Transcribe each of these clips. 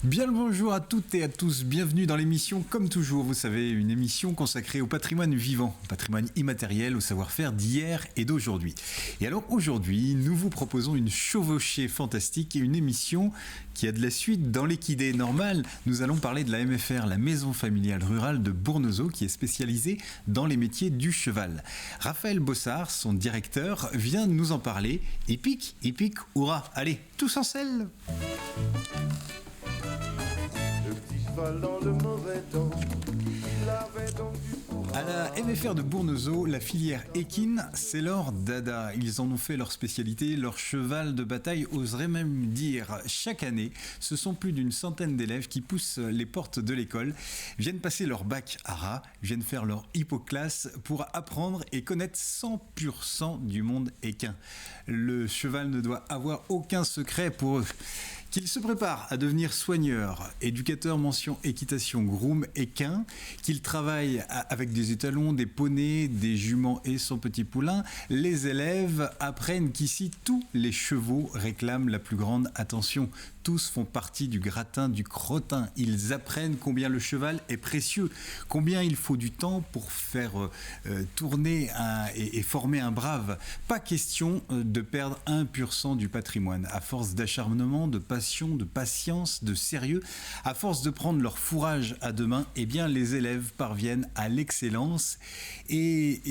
Bien le bonjour à toutes et à tous, bienvenue dans l'émission Comme toujours, vous savez, une émission consacrée au patrimoine vivant, patrimoine immatériel, au savoir-faire d'hier et d'aujourd'hui. Et alors aujourd'hui, nous vous proposons une chevauchée fantastique et une émission qui a de la suite dans l'équidé normal. Nous allons parler de la MFR, la Maison Familiale Rurale de Bournezeau, qui est spécialisée dans les métiers du cheval. Raphaël Bossard, son directeur, vient de nous en parler. Hippique, hurrah, allez, tous en selle. Dans le mauvais temps, il avait donc à la MFR de Bournezeau, la filière équine, c'est leur dada. Ils en ont fait leur spécialité, leur cheval de bataille, oserait même dire. Chaque année, ce sont plus d'une centaine d'élèves qui poussent les portes de l'école, viennent passer leur bac ARA, viennent faire leur hippoclasse pour apprendre et connaître 100% du monde équin. Le cheval ne doit avoir aucun secret pour eux. Qu'ils se préparent à devenir soigneurs, éducateurs mention équitation groom équin, qu'ils travaillent avec des étalons, des poneys, des juments et son petit poulain, les élèves apprennent qu'ici tous les chevaux réclament la plus grande attention. Tous font partie du gratin, du crottin. Ils apprennent combien le cheval est précieux, combien il faut du temps pour faire tourner et former un brave. Pas question de perdre 1% du patrimoine. À force d'acharnement, de passion, de patience, de sérieux, à force de prendre leur fourrage à deux mains, eh bien les élèves parviennent à l'excellence et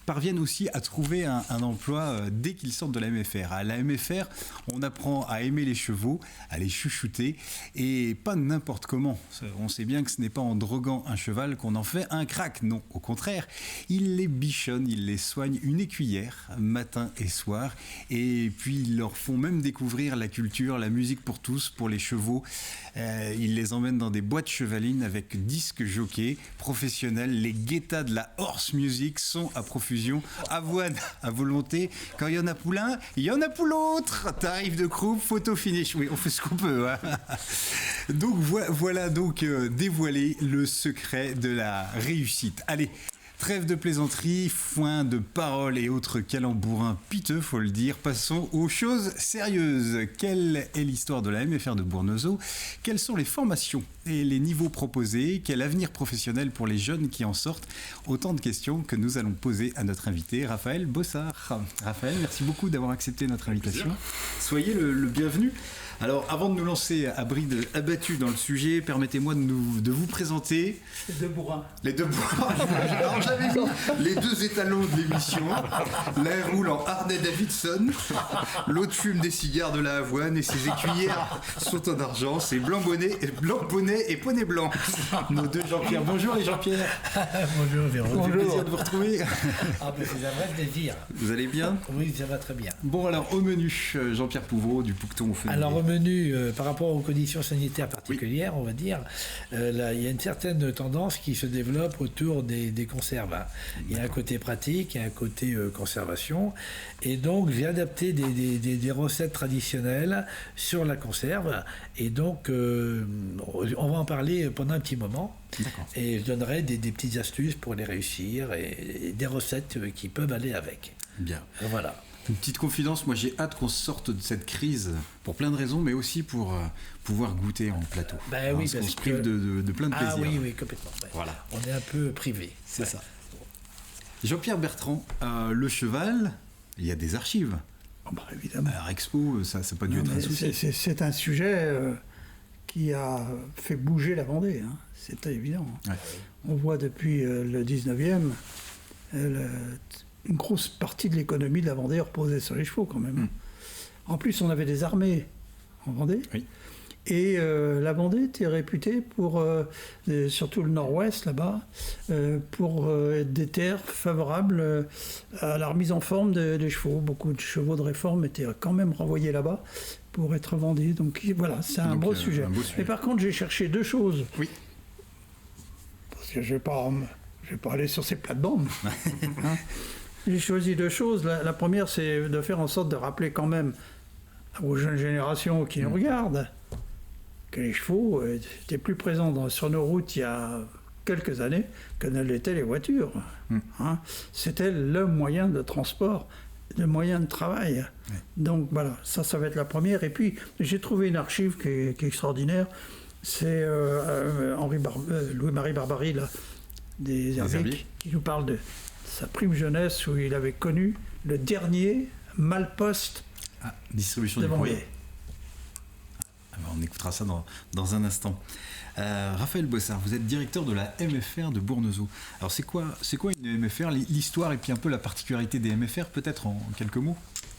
parviennent aussi à trouver un emploi dès qu'ils sortent de la MFR. À la MFR, on apprend à aimer les chevaux, à les chouchouter, et pas n'importe comment. On sait bien que ce n'est pas en droguant un cheval qu'on en fait un crack, non, au contraire. Ils les bichonnent, ils les soignent une écuyère, matin et soir, et puis ils leur font même découvrir la culture, la musique pour tous, pour les chevaux. Ils les emmènent dans des boîtes chevalines avec disques jockeys professionnels. Les guettas de la horse music sont à profusion, avoine à volonté. Quand il y en a poulain, il y en a pour l'autre. Tarif de croupe, photo finish. Oui, on fait ce qu'on peut. Hein. Donc voilà donc dévoilé le secret de la réussite. Allez. Trêve de plaisanterie, foin de paroles et autres calembourins piteux, faut le dire. Passons aux choses sérieuses. Quelle est l'histoire de la MFR de Bournezeau ? Quelles sont les formations et les niveaux proposés ? Quel avenir professionnel pour les jeunes qui en sortent ? Autant de questions que nous allons poser à notre invité, Raphaël Bossard. Raphaël, merci beaucoup d'avoir accepté notre invitation. Soyez le bienvenu. Alors, avant de nous lancer à bride abattue dans le sujet, permettez-moi de vous présenter... Les deux bourrins. Les deux bourrins. Alors, j'avais mis les deux étalons de l'émission. L'un roule en harnais Davidson, l'autre fume des cigares de la avoine et ses écuyères sont en argent. C'est blanc bonnet et poney blanc. Nos deux Jean-Pierre. Bonjour les Jean-Pierre. Bonjour Véro. Bonjour. Plaisir de vous retrouver. Ah, mais c'est un vrai plaisir. Vous allez bien ? Oui, ça va très bien. Bon, alors, au menu, Jean-Pierre Pouvreau du Poucton au Fenouil. Alors, au menu, par rapport aux conditions sanitaires particulières, oui. On va dire, là, il y a une certaine tendance qui se développe autour des conserves. Il y a un côté pratique, il y a un côté conservation. Et donc, j'ai adapté des recettes traditionnelles sur la conserve. Et donc, on va en parler pendant un petit moment. D'accord. Et je donnerai des petites astuces pour les réussir et des recettes qui peuvent aller avec. Bien. Voilà. Une petite confidence, moi j'ai hâte qu'on sorte de cette crise pour plein de raisons, mais aussi pour pouvoir goûter en plateau. Ben oui, parce qu'on se prive de plein de plaisirs. Ah oui, complètement. Ouais. Voilà. On est un peu privé. C'est ça. Jean-Pierre Bertrand, le cheval, il y a des archives. Oh bah, évidemment. Alors Expo, ça n'a pas dû être un souci. C'est un sujet qui a fait bouger la Vendée, hein. C'est évident. Ouais. On voit depuis le 19e, une grosse partie de l'économie de la Vendée reposait sur les chevaux quand même. En plus, on avait des armées en Vendée. Oui. Et la Vendée était réputée pour, surtout le nord-ouest là-bas, pour être des terres favorables à la remise en forme des chevaux. Beaucoup de chevaux de réforme étaient quand même renvoyés là-bas pour être vendus. Donc voilà, c'est un beau sujet. Mais par contre, j'ai cherché deux choses. Oui. Parce que je vais pas aller sur ces plates-bandes. Hein. J'ai choisi deux choses. La première, c'est de faire en sorte de rappeler quand même aux jeunes générations qui nous regardent que les chevaux étaient plus présents sur nos routes il y a quelques années que ne l'étaient les voitures. Hein. C'était le moyen de transport de moyens de travail. Ouais. Donc voilà, ça va être la première. Et puis j'ai trouvé une archive qui est extraordinaire. C'est Louis-Marie Barbary, là, des Herbiers, qui nous parle de sa prime jeunesse où il avait connu le dernier Malposte distribution de du Vendée. courrier. On écoutera ça dans un instant. Raphaël Boissard, vous êtes directeur de la MFR de Bournezeau. Alors c'est quoi une MFR, l'histoire et puis un peu la particularité des MFR, peut-être en quelques mots?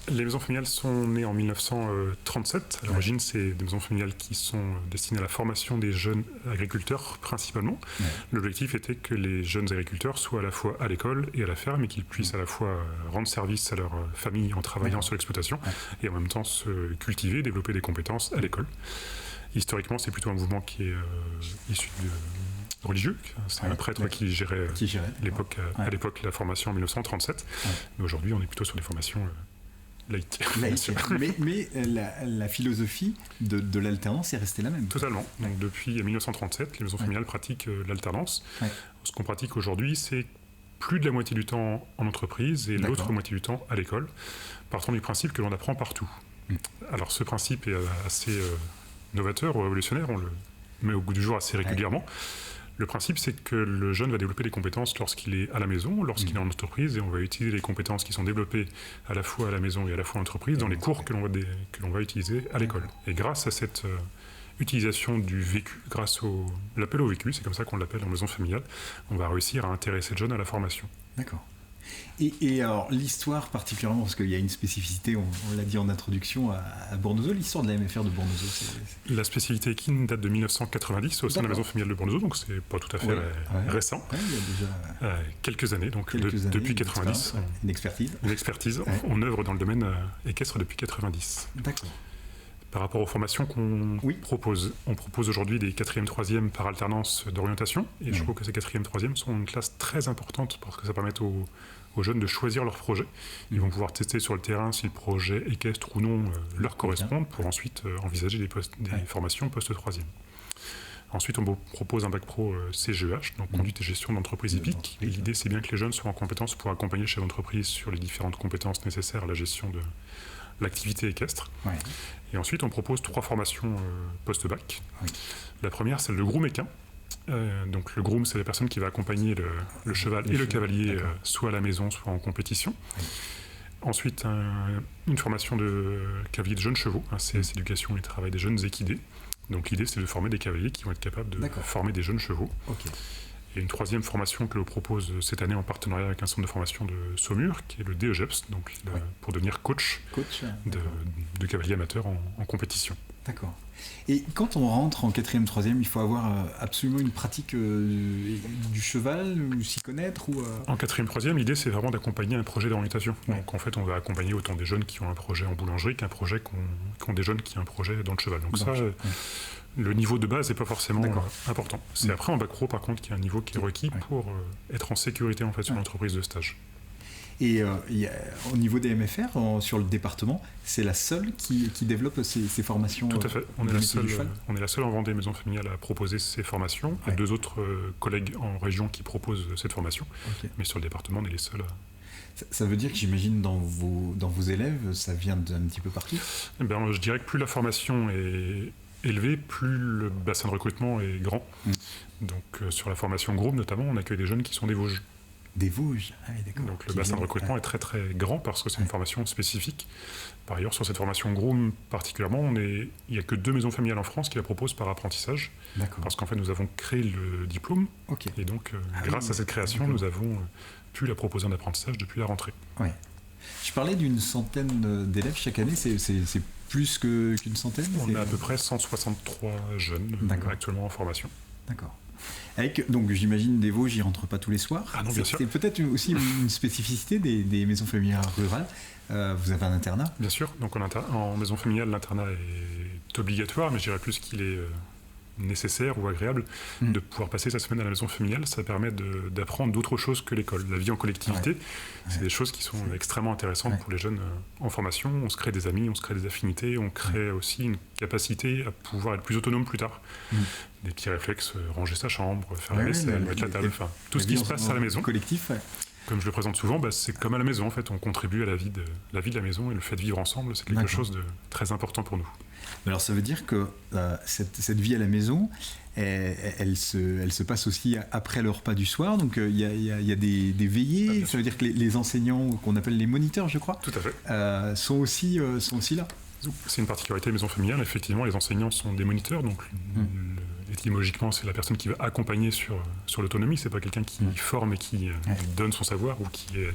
Les maisons familiales sont nées en 1937. À l'origine, c'est des maisons familiales qui sont destinées à la formation des jeunes agriculteurs principalement. Ouais. L'objectif était que les jeunes agriculteurs soient à la fois à l'école et à la ferme et qu'ils puissent à la fois rendre service à leur famille en travaillant sur l'exploitation et en même temps se cultiver, développer des compétences à l'école. Historiquement, c'est plutôt un mouvement qui est issu de religieux. C'est un prêtre qui gérait à l'époque la formation en 1937. Mais aujourd'hui, on est plutôt sur des formations laïque. mais la philosophie de l'alternance est restée la même. Totalement. Donc depuis 1937, les maisons familiales pratiquent l'alternance. Ouais. Ce qu'on pratique aujourd'hui, c'est plus de la moitié du temps en entreprise et l'autre moitié du temps à l'école, partant du principe que l'on apprend partout. Alors ce principe est assez novateur ou révolutionnaire, on le met au goût du jour assez régulièrement. Le principe, c'est que le jeune va développer des compétences lorsqu'il est à la maison, lorsqu'il est en entreprise, et on va utiliser les compétences qui sont développées à la fois à la maison et à la fois en entreprise dans les cours que l'on va utiliser à l'école. Et grâce à cette utilisation du vécu, grâce à l'appel au vécu, c'est comme ça qu'on l'appelle en maison familiale, on va réussir à intéresser le jeune à la formation. D'accord. Et alors, l'histoire particulièrement, parce qu'il y a une spécificité, on l'a dit en introduction, à Bournezeau, l'histoire de la MFR de Bournezeau. La spécialité Ekin date de 1990 au sein de la maison familiale de Bournezeau, donc c'est pas tout à fait récent. Ouais, il y a déjà quelques années, donc depuis 90. Une expertise. Une expertise. On œuvre dans le domaine équestre depuis 90. D'accord. Par rapport aux formations qu'on propose, on propose aujourd'hui des 4e, 3e par alternance d'orientation, et je trouve que ces 4e, 3e sont une classe très importante parce que ça permet aux jeunes de choisir leur projet. Ils vont pouvoir tester sur le terrain si le projet équestre ou non leur correspond pour ensuite envisager des formations post-3e. Ensuite, on propose un bac pro CGEH, donc conduite et gestion d'entreprise hippique. Et l'idée, c'est bien que les jeunes soient en compétence pour accompagner le chef d'entreprise sur les différentes compétences nécessaires à la gestion de l'activité équestre. Et ensuite, on propose 3 formations post-bac. La première, c'est le groom équin. Donc le groom, c'est la personne qui va accompagner le cheval et le cavalier, soit à la maison, soit en compétition. Ensuite, une formation de cavalier de jeunes chevaux, CS éducation et travail des jeunes équidés. Donc l'idée, c'est de former des cavaliers qui vont être capables de former des jeunes chevaux. Et une 3e formation que l'on propose cette année en partenariat avec un centre de formation de Saumur, qui est le DEGEPS, donc pour devenir coach de cavaliers amateurs en compétition. D'accord. Et quand on rentre en 4e, 3e, il faut avoir absolument une pratique du cheval, ou s'y connaître En 4e, 3e, l'idée, c'est vraiment d'accompagner un projet d'orientation. Donc en fait, on va accompagner autant des jeunes qui ont un projet en boulangerie qu'un projet qu'ont des jeunes qui ont un projet dans le cheval. Donc le niveau de base n'est pas forcément important. C'est après en bac pro, par contre, qu'il y a un niveau qui est requis pour être en sécurité en fait, sur l'entreprise de stage. Et au niveau des MFR, sur le département, c'est la seule qui développe ces formations. Tout à fait. On est la seule en Vendée maison familiale à proposer ces formations. Il y a 2 autres collègues en région qui proposent cette formation. Mais sur le département, on est les seuls à... Ça veut dire que j'imagine dans vos élèves, ça vient d'un petit peu partout? Je dirais que plus la formation est élevée, plus le bassin de recrutement est grand. Donc sur la formation groupe notamment, on accueille des jeunes qui sont des Vosges. Des Vosges, d'accord. Donc le bassin de recrutement est très très grand parce que c'est une formation spécifique. Par ailleurs, sur cette formation Groom particulièrement, il n'y a que 2 maisons familiales en France qui la proposent par apprentissage. D'accord. Parce qu'en fait, nous avons créé le diplôme. Et donc, grâce à cette création, nous avons pu la proposer en apprentissage depuis la rentrée. Je parlais d'une centaine d'élèves chaque année, c'est plus qu'une centaine? On a à peu près 163 jeunes actuellement en formation. D'accord. Donc j'imagine des Vosges, j'y rentre pas tous les soirs. Ah non, bien sûr. C'est peut-être aussi une spécificité des maisons familiales rurales. Vous avez un internat? Bien sûr. Donc en maison familiale, l'internat est obligatoire, mais je dirais plus qu'il est nécessaire ou agréable de pouvoir passer sa semaine à la maison familiale. Ça permet d'apprendre d'autres choses que l'école. La vie en collectivité, c'est des choses qui sont extrêmement intéressantes pour les jeunes en formation. On se crée des amis, on se crée des affinités, on crée aussi une capacité à pouvoir être plus autonome plus tard. Des petits réflexes, ranger sa chambre, faire la vaisselle, mettre la table, tout ce qui se passe à la maison. Collectif, Comme je le présente souvent, c'est comme à la maison en fait, on contribue à la vie de la maison et le fait de vivre ensemble, c'est quelque chose de très important pour nous. Alors ça veut dire que cette vie à la maison, elle se passe aussi après le repas du soir, donc il y a des veillées, ça veut dire que les enseignants qu'on appelle les moniteurs, je crois, tout à fait. sont aussi là. C'est une particularité maison familiale, effectivement les enseignants sont des moniteurs, donc étymologiquement c'est la personne qui va accompagner sur l'autonomie, c'est pas quelqu'un qui forme et qui donne son savoir ou qui est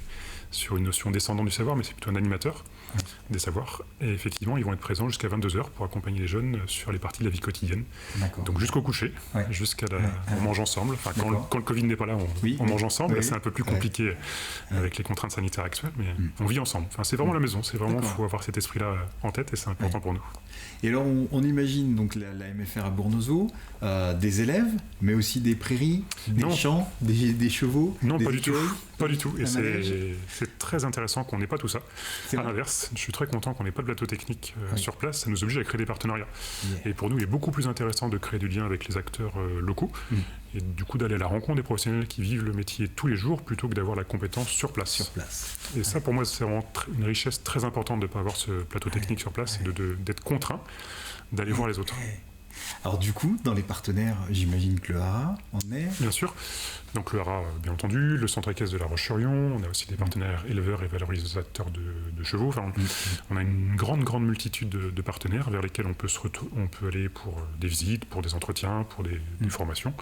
sur une notion descendante du savoir, mais c'est plutôt un animateur des savoirs. Et effectivement, ils vont être présents jusqu'à 22h pour accompagner les jeunes sur les parties de la vie quotidienne. Donc jusqu'au coucher, jusqu'à on mange ensemble. Enfin, quand le Covid n'est pas là, on mange ensemble. Là, c'est un peu plus compliqué avec les contraintes sanitaires actuelles, mais on vit ensemble. Enfin, c'est vraiment la maison. C'est vraiment, faut avoir cet esprit-là en tête et c'est important pour nous. Et alors, on imagine donc la MFR à Bournezeau, des élèves, mais aussi des prairies, des champs, des chevaux. Non, pas du tout. Pas du tout. Et c'est très intéressant qu'on n'ait pas tout ça. À l'inverse, je suis très content qu'on n'ait pas de plateau technique sur place. Ça nous oblige à créer des partenariats. Et pour nous, il est beaucoup plus intéressant de créer du lien avec les acteurs locaux et du coup d'aller à la rencontre des professionnels qui vivent le métier tous les jours plutôt que d'avoir la compétence sur place. Et ça, pour moi, c'est vraiment une richesse très importante de ne pas avoir ce plateau technique sur place et d'être contraint d'aller voir les autres. Alors du coup, dans les partenaires, j'imagine que le Haras en est. Bien sûr. Donc le Haras, bien entendu, le centre équestre de La Roche-sur-Yon, on a aussi des partenaires éleveurs et valorisateurs de chevaux. Enfin, on a une grande multitude de partenaires vers lesquels on peut aller pour des visites, pour des entretiens, pour des formations.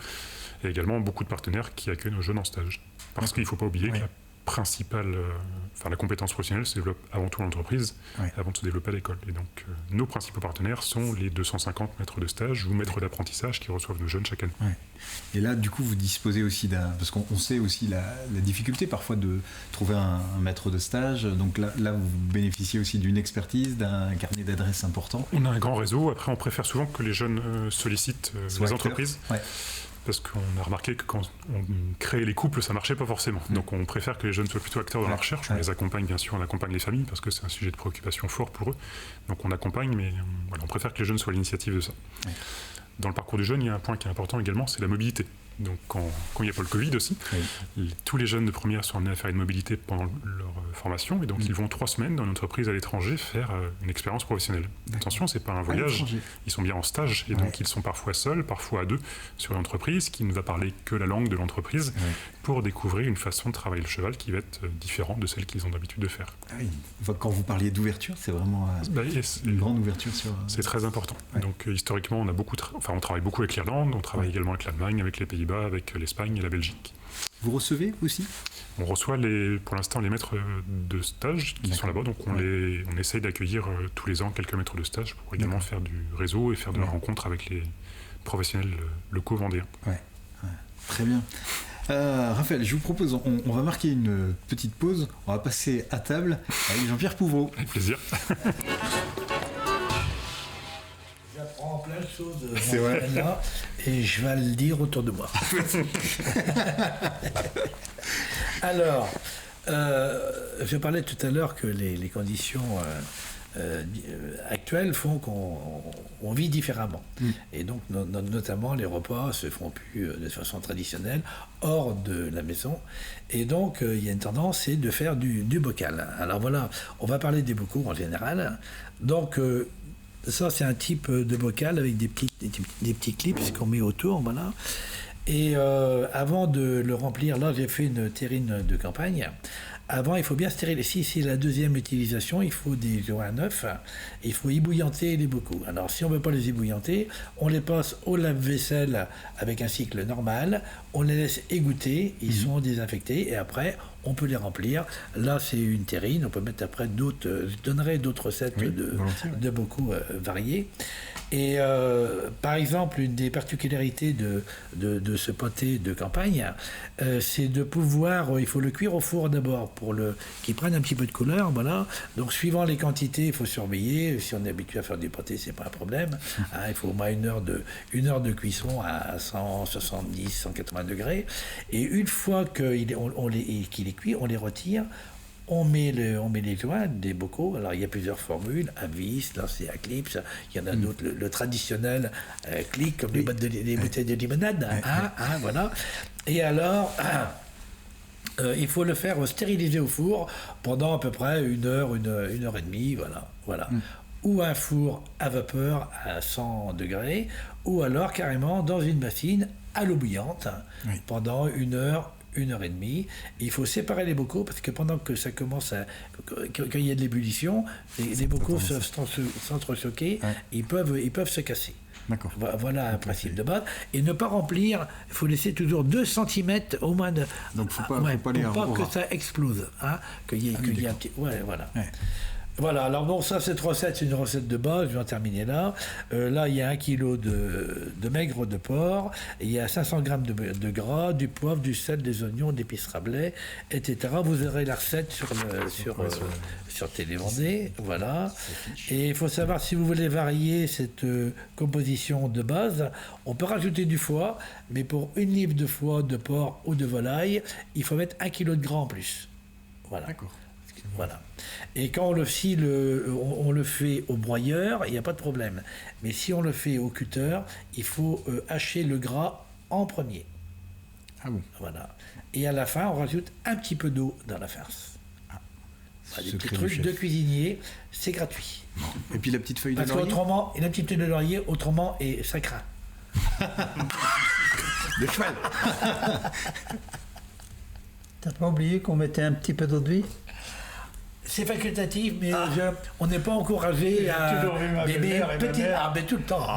Et également beaucoup de partenaires qui accueillent nos jeunes en stage. Parce qu'il ne faut pas oublier que la compétence professionnelle se développe avant tout en entreprise, avant de se développer à l'école. Et donc, nos principaux partenaires sont les 250 maîtres de stage ou maîtres d'apprentissage qui reçoivent nos jeunes chaque année. Et là, du coup, vous disposez aussi parce qu'on sait aussi la difficulté parfois de trouver un maître de stage. Donc là, vous bénéficiez aussi d'une expertise, d'un carnet d'adresses important. On a un grand réseau. Après, on préfère souvent que les jeunes sollicitent les entreprises. Parce qu'on a remarqué que quand on créait les couples, ça ne marchait pas forcément. Donc on préfère que les jeunes soient plutôt acteurs dans la recherche. On les accompagne, bien sûr, on accompagne les familles parce que c'est un sujet de préoccupation fort pour eux. Donc on accompagne, mais on préfère que les jeunes soient à l'initiative de ça. Dans le parcours du jeune, il y a un point qui est important également, c'est la mobilité. Donc quand il n'y a pas le Covid aussi, tous les jeunes de première sont amenés à faire une mobilité pendant leur formation et donc ils vont 3 semaines dans une entreprise à l'étranger faire une expérience professionnelle. Attention, c'est pas un voyage, ils sont bien en stage et donc ils sont parfois seuls, parfois à 2 sur une entreprise qui ne va parler que la langue de l'entreprise pour découvrir une façon de travailler le cheval qui va être différente de celle qu'ils ont l'habitude de faire. Quand vous parliez d'ouverture, c'est vraiment une grande ouverture sur... C'est très important. Donc historiquement, on travaille beaucoup avec l'Irlande, on travaille également avec l'Allemagne, avec les Pays-Bas, avec l'Espagne et la Belgique. Vous recevez aussi ? On reçoit pour l'instant les maîtres de stage qui sont là-bas, donc on essaye d'accueillir tous les ans quelques maîtres de stage pour également faire du réseau et faire de la rencontre avec les professionnels locaux vendéens. Très bien. Raphaël, je vous propose, on va marquer une petite pause, on va passer à table avec Jean-Pierre Pouvreau. Avec plaisir. J'apprends plein de choses c'est vrai. Là, et je vais le dire autour de moi. Alors, je parlais tout à l'heure que les conditions actuelles font qu'on vit différemment. Et donc, notamment, les repas se font plus de façon traditionnelle, hors de la maison. Et donc, il y a une tendance, c'est de faire du bocal. Alors voilà, on va parler des bocaux en général. Donc, ça, c'est un type de bocal avec des petits clips qu'on met autour, voilà. Et avant de le remplir, là, j'ai fait une terrine de campagne. Avant, il faut bien stériliser. Si c'est la deuxième utilisation, il faut des joints neufs. Il faut ébouillanter les bocaux. Alors, si on ne veut pas les ébouillanter, on les passe au lave-vaisselle avec un cycle normal. On les laisse égoutter. Ils sont désinfectés. Et après, on peut les remplir. Là, c'est une terrine. On peut mettre après d'autres... Je donnerai d'autres recettes de bocaux variés. Et par exemple, une des particularités de ce pâté de campagne, c'est de pouvoir... il faut le cuire au four d'abord pour qu'il prenne un petit peu de couleur, voilà. Donc, suivant les quantités, il faut surveiller. Si on est habitué à faire du pâté, c'est pas un problème. Il faut au moins une heure de cuisson à 170, 180 degrés. Et une fois qu'il est cuit, on les retire. On met les joints des bocaux. Alors, il y a plusieurs formules. À vis, là, c'est à clips. Il y en a d'autres. Le traditionnel clic, comme les bouteilles de limonade. Voilà. Et alors... il faut le faire stériliser au four pendant à peu près une heure et demie, voilà. Ou un four à vapeur à 100 degrés, ou alors carrément dans une machine à l'eau bouillante pendant une heure et demie. Et il faut séparer les bocaux parce que pendant que ça commence quand il y a de l'ébullition, les bocaux s'entrechoquer, ils peuvent se casser. D'accord. Voilà un principe de base. Et ne pas remplir, il faut laisser toujours 2 cm au moins de. Donc faut pas que ça explose. Hein, qu'il y ait un petit. Ouais, voilà. Ouais. Voilà, alors bon, ça, cette recette, c'est une recette de base, je vais en terminer là. Là, il y a 1 kg de maigre de porc, il y a 500 g de gras, du poivre, du sel, des oignons, des épices Rabelais, etc. Vous aurez la recette sur Télé Vendée, voilà. Et il faut savoir, si vous voulez varier cette composition de base, on peut rajouter du foie, mais pour 1 livre de foie, de porc ou de volaille, il faut mettre 1 kg de gras en plus. Voilà. D'accord. Voilà. Et quand on le fait au broyeur, il n'y a pas de problème. Mais si on le fait au cutter, il faut hacher le gras en premier. Ah bon. Voilà. Et à la fin, on rajoute un petit peu d'eau dans la farce. Des petits trucs de cuisinier, c'est gratuit. Et puis la petite feuille de laurier. Autrement, et la petite feuille de laurier, autrement, et ça craint. Le cheval. T'as pas oublié qu'on mettait un petit peu d'eau de vie? C'est facultatif, mais on n'est pas encouragé à. Toujours vu ma belle-mère et ma mère. Mais tout le temps.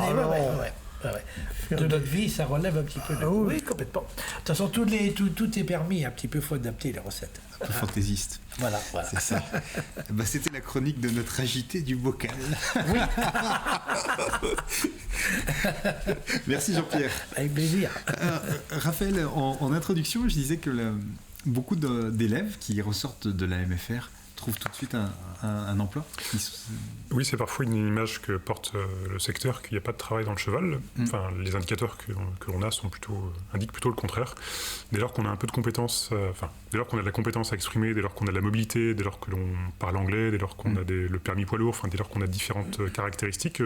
De notre vie, ça relève un petit peu. Oui, complètement. De toute façon, tout est permis. Un petit peu, il faut adapter les recettes. Un peu fantaisiste. Voilà. C'est ça. C'était la chronique de notre agité du bocal. Oui. Merci Jean-Pierre. Avec plaisir. Raphaël, en introduction, je disais que beaucoup d'élèves qui ressortent de la MFR trouvent tout de suite un emploi. Oui, c'est parfois une image que porte le secteur, qu'il n'y a pas de travail dans le cheval. Enfin, les indicateurs que l'on a indiquent plutôt le contraire. Dès lors qu'on a un peu de compétences, dès lors qu'on a de la compétence à exprimer, dès lors qu'on a de la mobilité, dès lors que l'on parle anglais, dès lors qu'on a le permis poids lourd, dès lors qu'on a différentes caractéristiques,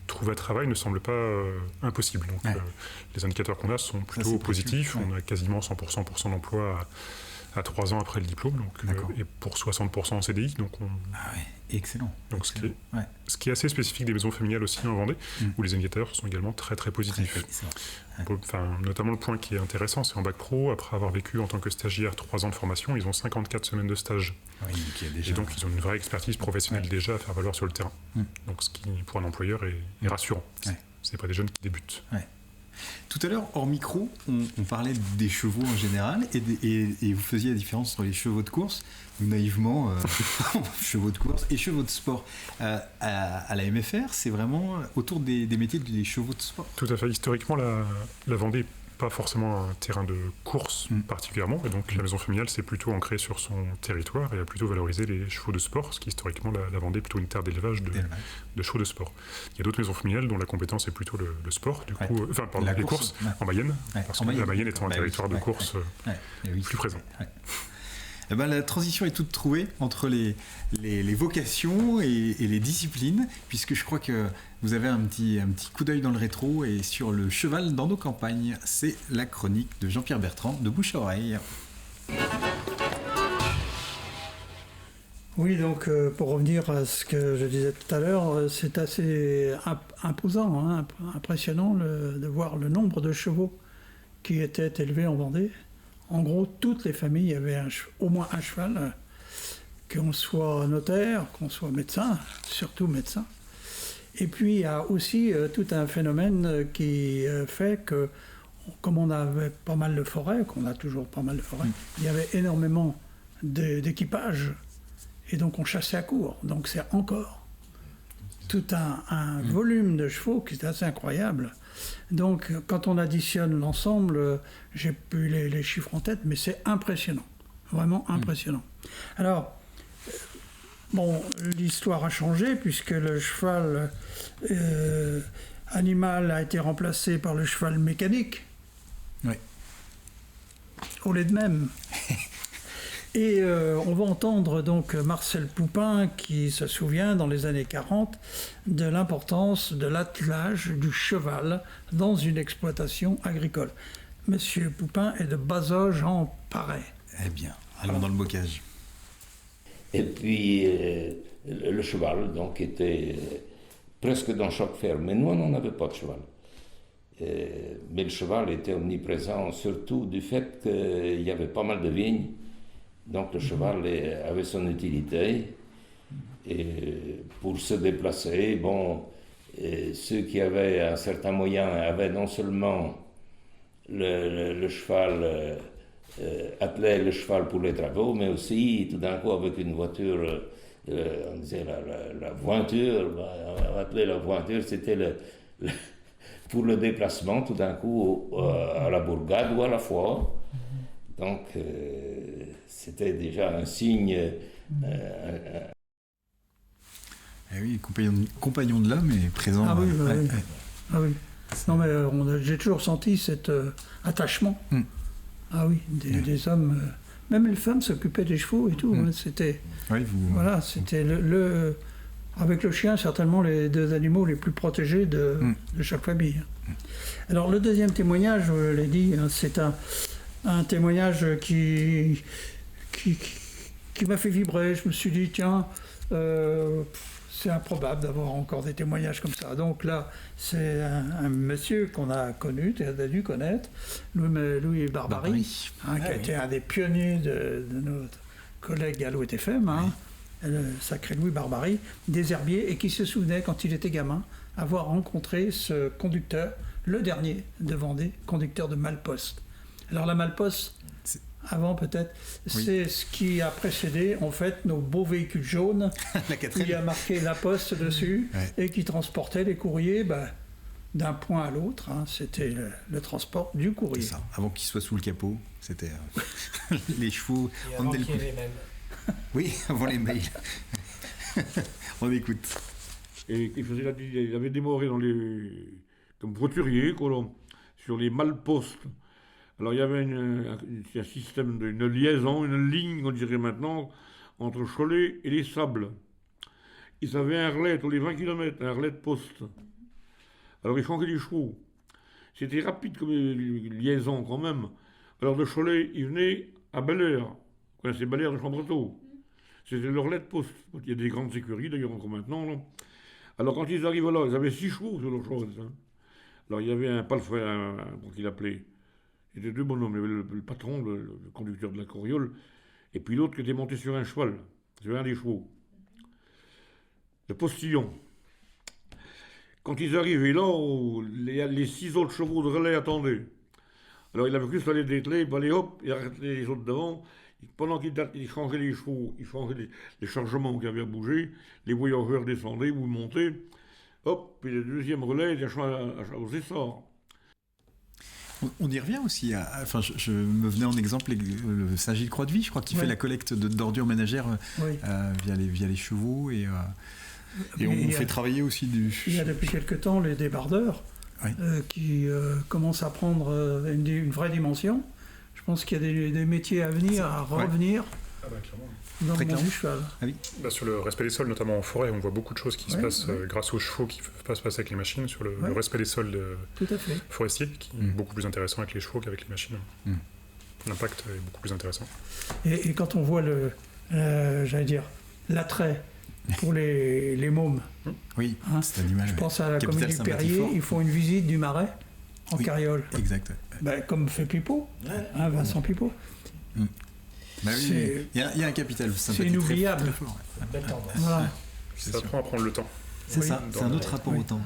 trouver un travail ne semble pas impossible. Donc, les indicateurs qu'on a sont plutôt positifs. On a quasiment 100% d'emploi à 3 ans après le diplôme, et pour 60% en CDI. Donc excellent. Donc ce qui est assez spécifique des maisons familiales aussi en Vendée, où les indicateurs sont également très très positifs. Notamment le point qui est intéressant, c'est en bac pro, après avoir vécu en tant que stagiaire 3 ans de formation, ils ont 54 semaines de stage. Et donc ils ont une vraie expertise professionnelle déjà à faire valoir sur le terrain. Donc ce qui pour un employeur est rassurant. C'est pas des jeunes qui débutent. Tout à l'heure, hors micro, on parlait des chevaux en général et vous faisiez la différence entre les chevaux de course, ou naïvement, chevaux de course et chevaux de sport. À la MFR, c'est vraiment autour des métiers des chevaux de sport. Tout à fait. Historiquement, la Vendée n'est pas forcément un terrain de course particulièrement, et donc la maison familiale s'est plutôt ancrée sur son territoire et a plutôt valorisé les chevaux de sport, ce qui historiquement la Vendée est plutôt une terre d'élevage de chevaux de sport. Il y a d'autres maisons familiales dont la compétence est plutôt le sport, du coup, les courses en Mayenne, parce que la Mayenne étant un territoire de course plus présent. La transition est toute trouvée entre les vocations et les disciplines, puisque je crois que vous avez un petit coup d'œil dans le rétro et sur le cheval dans nos campagnes. C'est la chronique de Jean-Pierre Bertrand de Bouche à Oreille. Oui, donc pour revenir à ce que je disais tout à l'heure, c'est assez imposant, impressionnant de voir le nombre de chevaux qui étaient élevés en Vendée. En gros, toutes les familles avaient au moins un cheval, qu'on soit notaire, qu'on soit médecin, surtout médecin. Et puis, il y a aussi tout un phénomène qui fait que, comme on avait pas mal de forêts, qu'on a toujours pas mal de forêts, il y avait énormément d'équipages, et donc on chassait à court. Donc c'est encore tout un volume de chevaux qui est assez incroyable. Donc, quand on additionne l'ensemble, j'ai plus les chiffres en tête, mais c'est impressionnant, vraiment impressionnant. Alors, l'histoire a changé puisque le cheval animal a été remplacé par le cheval mécanique. Oui. Au lieu de même. Et on va entendre donc Marcel Poupin qui se souvient dans les années 40 de l'importance de l'attelage du cheval dans une exploitation agricole. Monsieur Poupin est de Bazoges en Paray. Eh bien, allons dans le bocage. Et puis, le cheval, donc, était presque dans chaque ferme. Mais nous, on n'avait pas de cheval. Mais le cheval était omniprésent, surtout du fait qu'il y avait pas mal de vignes. Donc, le cheval avait son utilité. Et pour se déplacer, ceux qui avaient un certain moyen avaient non seulement le cheval, attelaient le cheval pour les travaux, mais aussi, tout d'un coup, avec une voiture, on disait la voiture, on appelait la voiture, c'était pour le déplacement, tout d'un coup, à la bourgade ou à la foire. Donc, c'était déjà un signe. Eh oui, compagnon de l'homme est présent. Ah oui, oui. Ah oui. Non, mais j'ai toujours senti cet attachement. Ah oui, des hommes. Même les femmes s'occupaient des chevaux et tout. Hein, c'était. Oui, voilà, c'était avec le chien, certainement les deux animaux les plus protégés de chaque famille. Alors, le deuxième témoignage, je l'ai dit, hein, c'est un témoignage qui m'a fait vibrer. Je me suis dit, tiens. C'est improbable d'avoir encore des témoignages comme ça. Donc là, c'est un monsieur qu'on a connu, tu as dû connaître, Louis Barbary, qui a été un des pionniers de notre collègue Alouette FM, le sacré Louis Barbary, des herbiers, et qui se souvenait, quand il était gamin, avoir rencontré ce conducteur, le dernier de Vendée, conducteur de Malposte. Alors la Malposte, avant peut-être, c'est ce qui a précédé en fait nos beaux véhicules jaunes, il y a marqué La Poste dessus, et qui transportait les courriers d'un point à l'autre, c'était le transport du courrier. C'est ça, avant qu'il soit sous le capot, c'était les chevaux, on avait les mails. Oui, avant les mails. On écoute. Et il avait démarré comme voiturier sur les Malpostes. Alors il y avait un système une liaison, une ligne, on dirait maintenant, entre Cholet et les Sables. Ils avaient un relais tous les 20 km, un relais de poste. Alors ils changeaient les chevaux. C'était rapide comme liaison quand même. Alors de Cholet, ils venaient à Bel-Air. Vous connaissez Bel-Air de Chambretot. C'était le relais de poste. Il y a des grandes écuries d'ailleurs encore maintenant. Là. Alors quand ils arrivent là, ils avaient 6 chevaux sur leur chose. Alors il y avait un palefrère, qu'il appelait. C'était deux bonhommes, le patron, le conducteur de la Coriole, et puis l'autre qui était monté sur un cheval, sur un des chevaux. Le postillon. Quand ils arrivaient là, les 6 autres chevaux de relais attendaient. Alors il avait juste aller dételer, il fallait hop, il arrêtait les autres devant. Pendant qu'il changeait les chevaux, il changeait les chargements qui avaient à bouger, les voyageurs descendaient ou montaient. Hop, puis le deuxième relais était aux essors. On y revient aussi. Je me venais en exemple le Saint-Gilles-Croix-de-Vie, je crois, qui fait la collecte d'ordures ménagères via les chevaux. Et on fait travailler aussi Il y a depuis quelque temps les débardeurs qui commencent à prendre une vraie dimension. Je pense qu'il y a des métiers à venir, à revenir. Dans le monde du cheval. Ah oui. Sur le respect des sols, notamment en forêt, on voit beaucoup de choses qui se passent grâce aux chevaux qui ne peuvent pas se passer avec les machines, sur le respect des sols forestiers, qui est beaucoup plus intéressant avec les chevaux qu'avec les machines. L'impact est beaucoup plus intéressant. Et quand on voit l'attrait pour les mômes, cet animal. Je pense à la commune du Perrier, ils font une visite du Marais en carriole. Exact. Comme fait Pipeau, Vincent Pipeau. Il y a un capital sympathique. C'est inoubliable. Très fort. Voilà. Ça apprend à prendre le temps. C'est ça, c'est un autre rapport au temps.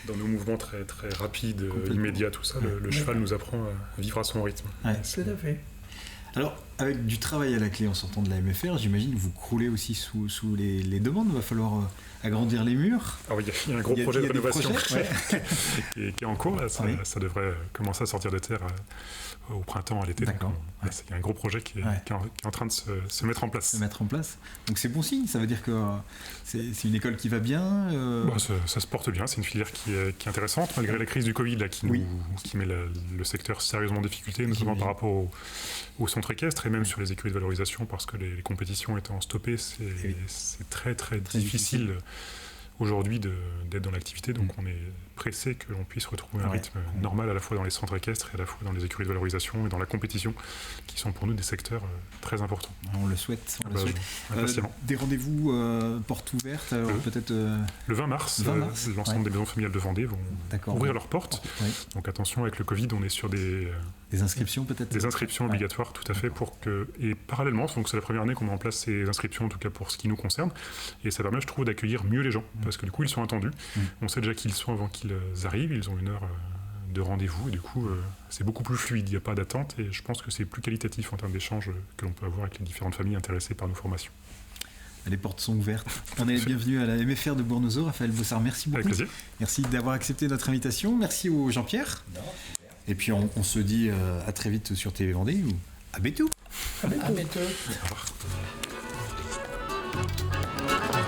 Dans nos mouvements très, très rapides, immédiats, tout ça, le cheval nous apprend à vivre à son rythme. Tout à fait. Alors, avec du travail à la clé en sortant de la MFR, j'imagine que vous croulez aussi sous les demandes. Il va falloir agrandir les murs. Alors, il y a un gros projet de rénovation qui est en cours. Là. Ça devrait commencer à sortir de terre au printemps, à l'été. D'accord. Il y a un gros projet qui est en train de se mettre en place. Donc c'est bon signe, ça veut dire que c'est une école qui va bien ça se porte bien, c'est une filière qui est intéressante, malgré la crise du Covid là, qui met le secteur sérieusement en difficulté, notamment par rapport au centre équestre et même sur les écuries de valorisation, parce que les compétitions étant stoppées, c'est très très difficile. aujourd'hui d'être dans l'activité, donc on est pressé que l'on puisse retrouver un rythme normal à la fois dans les centres équestres et à la fois dans les écuries de valorisation et dans la compétition, qui sont pour nous des secteurs très importants. On le souhaite. Impatiemment. Des rendez-vous portes ouvertes, peut-être le 20 mars, l'ensemble des maisons familiales de Vendée vont ouvrir leurs portes. Donc attention, avec le Covid, on est sur des inscriptions peut-être. Des inscriptions obligatoires, tout à fait, et parallèlement, donc c'est la première année qu'on met en place ces inscriptions, en tout cas pour ce qui nous concerne, et ça permet, je trouve, d'accueillir mieux les gens, parce que du coup, ils sont attendus. On sait déjà qui ils sont avant qu'ils arrivent, ils ont une heure de rendez-vous, et du coup, c'est beaucoup plus fluide, il n'y a pas d'attente, et je pense que c'est plus qualitatif en termes d'échanges que l'on peut avoir avec les différentes familles intéressées par nos formations. Les portes sont ouvertes. On est bienvenue à la MFR de Bournezeau. Raphaël Bossard, merci beaucoup. Avec plaisir. Merci d'avoir accepté notre invitation. Merci au Jean-Pierre. Et puis on se dit à très vite sur TV Vendée ou à bientôt. À bientôt. Au revoir.